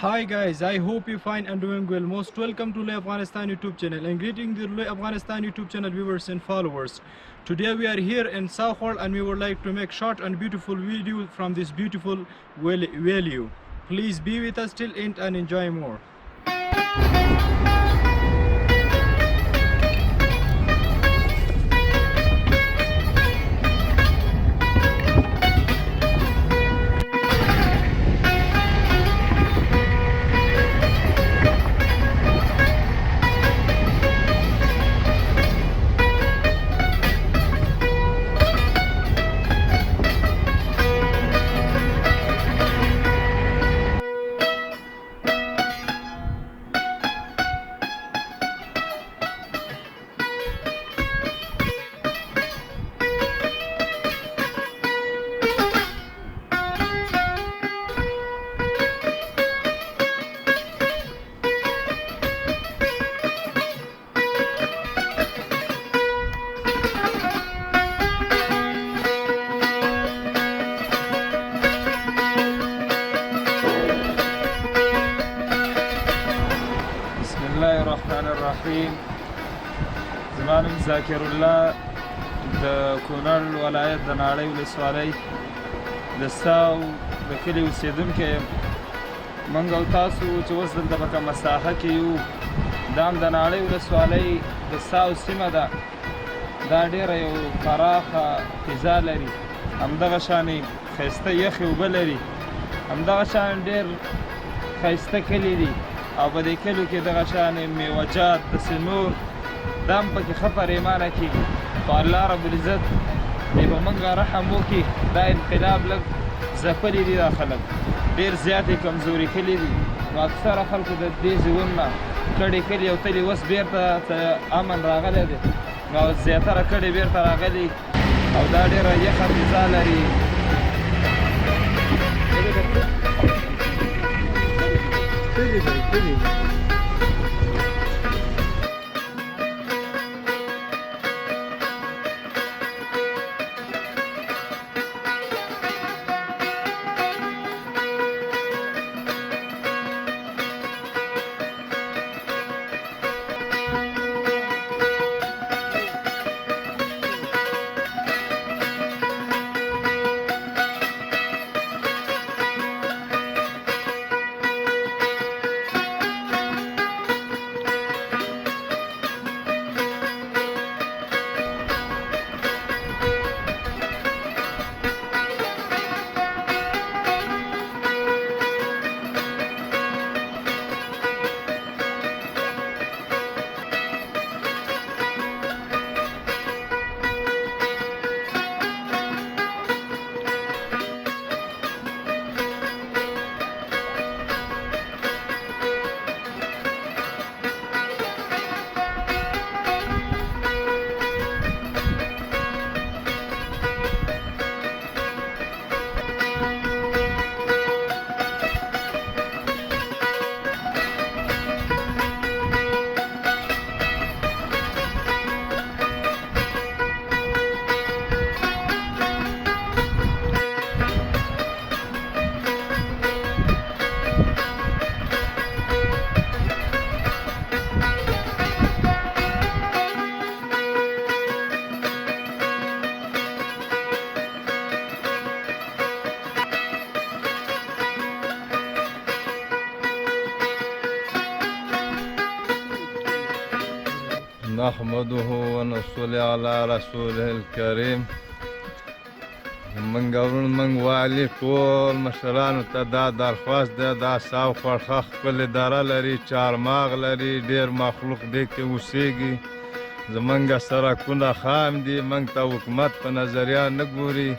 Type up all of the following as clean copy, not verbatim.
Hi guys, I hope you fine and doing well. Most welcome to Loy Afghanistan YouTube channel and greeting the Loy Afghanistan YouTube channel viewers and followers. Today we are here in Southall and we would like to make short and beautiful video from this beautiful value. Please be with us till end and enjoy more. الله الرحمن الرحیم. زما نوم ذاکر الله د کونړ ولایت د ناړۍ ولسوالۍ د ساو د کلي اوسېدونکی یم. موږ او تاسو چې اوس دلته په کومه ساحه کې یو، دا هم د ناړۍ ولسوالۍ د ساو سیمه ده. دا ډېره یو پراخه فضا لري، همدغه شانې ښایسته یخې اوبه لري، همدغه شان ډېر ښایسته کلي دي او په دې کلیو کې دغه شانې میوه‌جات داسې نور دا هم پکې ښه پرېمانه کېږي. خو الله رب العزت دې په موږ رحم وکړي. دا انقلاب لږ ځپلي دي، دا خلک ډېر زیات یې کمزوري کلي دي. نو اکثره خلکو د دې ځایونو نه کډې کلي او تلي اوس بېرته امن راغلی دی، نو زیاتره کډې بېرته راغلي او دا ډېره یخه فضا لري. نحمده ونصلي على رسوله الكريم. من والي ټول مشرانو ته دا درخواست ده، دا ساو خورخه خپل اداره لري، چارماغ لري، ډېر مخلوق دې کې اوسېږي. زمونږ سړکونه خام دي، موږ ته حکومت په نظریه نه ګوري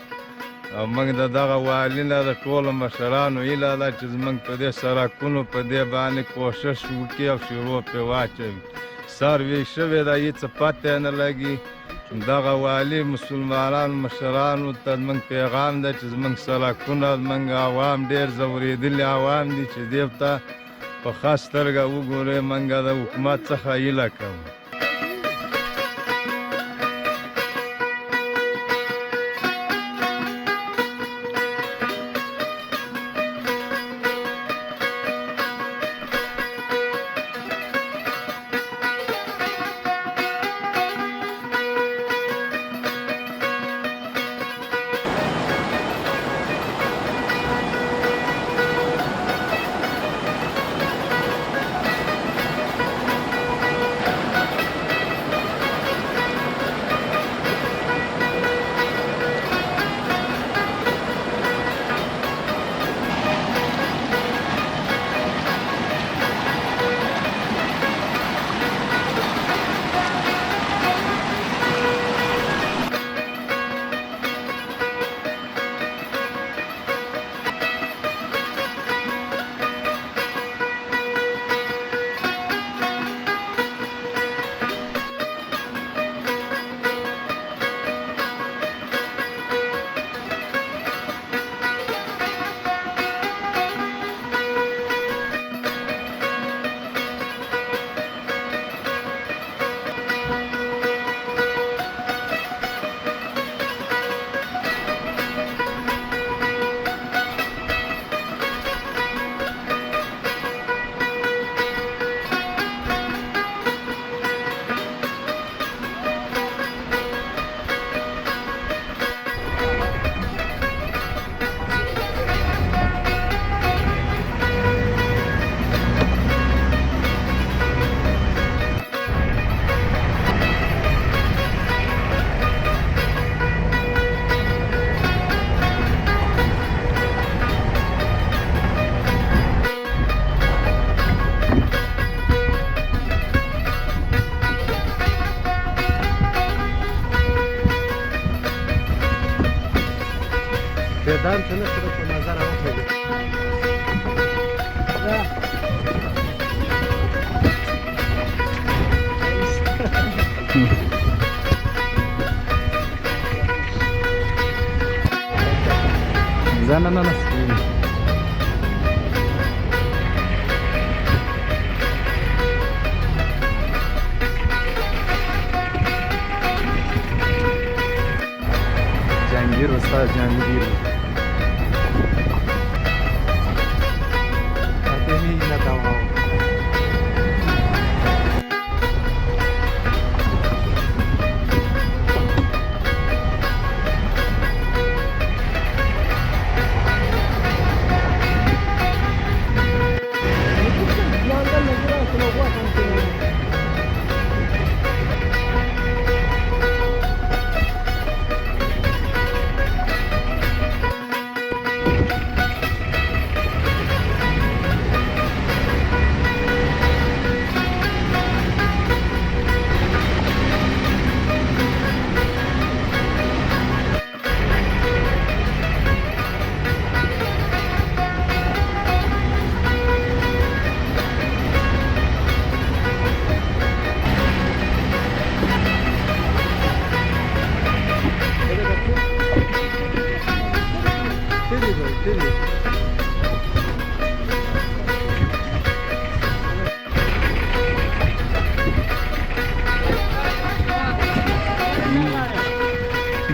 او موږ د دغه والي نه د ټولو مشرانو هیله ده چې زموږ په دې سړکونو په دې باندې کوشش وکړي او شروع پرې واچوي. سروې شوې ده، هېڅ پته نه لګي. دغه والي مسلمانانو مشرانو ته زموږ پیغام ده چې زموږ سړکونه زموږ عوام ډېر ځورېدلي عوام دي چې دې ته په ښه سترګه وګورئ. موږ د حکومت څخه هیله کوو. نه سره په نظر راوخلې زنه نه نه جهانگیر استاد جهانگیر فاطمی نتاوها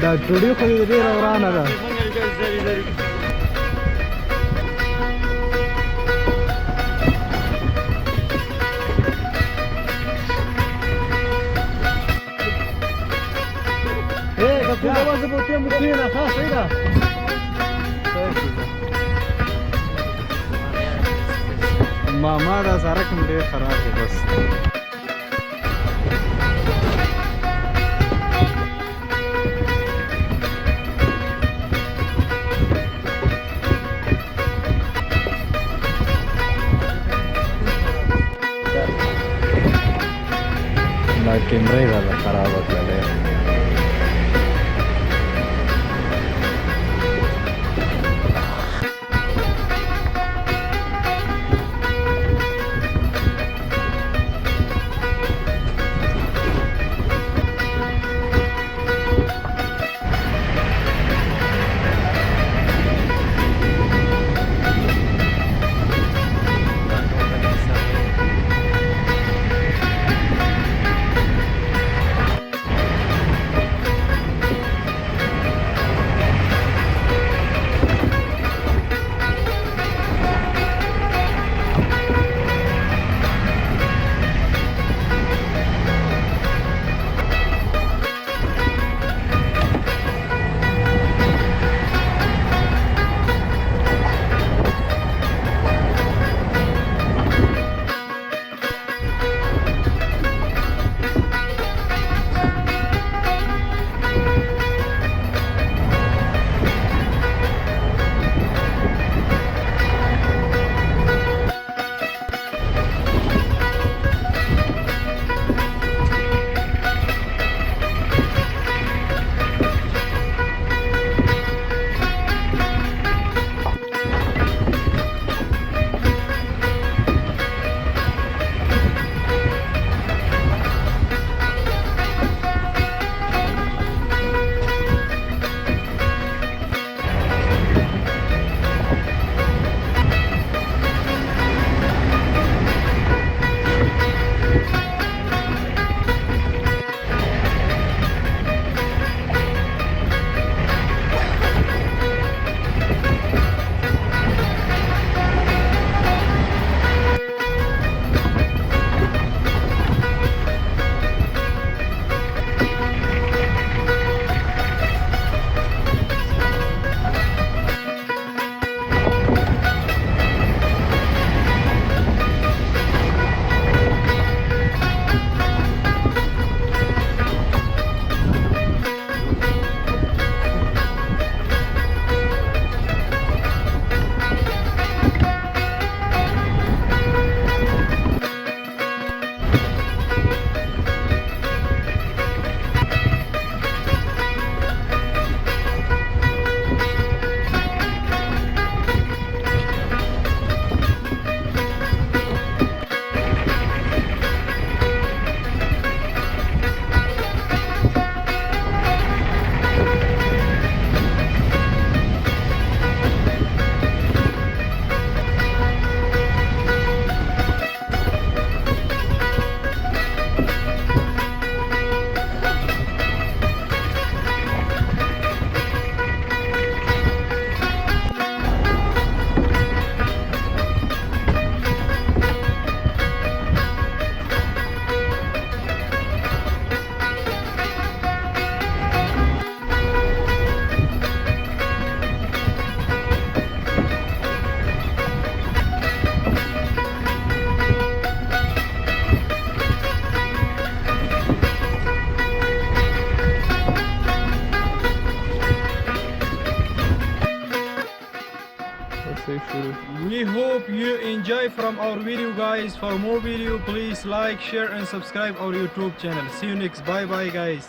دا ډوډۍ خو دې ډېره ورانه ده دا کومه وازه په تیم کې نه خاصه ده ماما دا سړک هم ډېر خراب دی بس دا کیمرې راته خرابه کړلې hope you enjoy from our video, guys. For more video, please like, share and subscribe our YouTube channel. See you next. Bye bye, guys.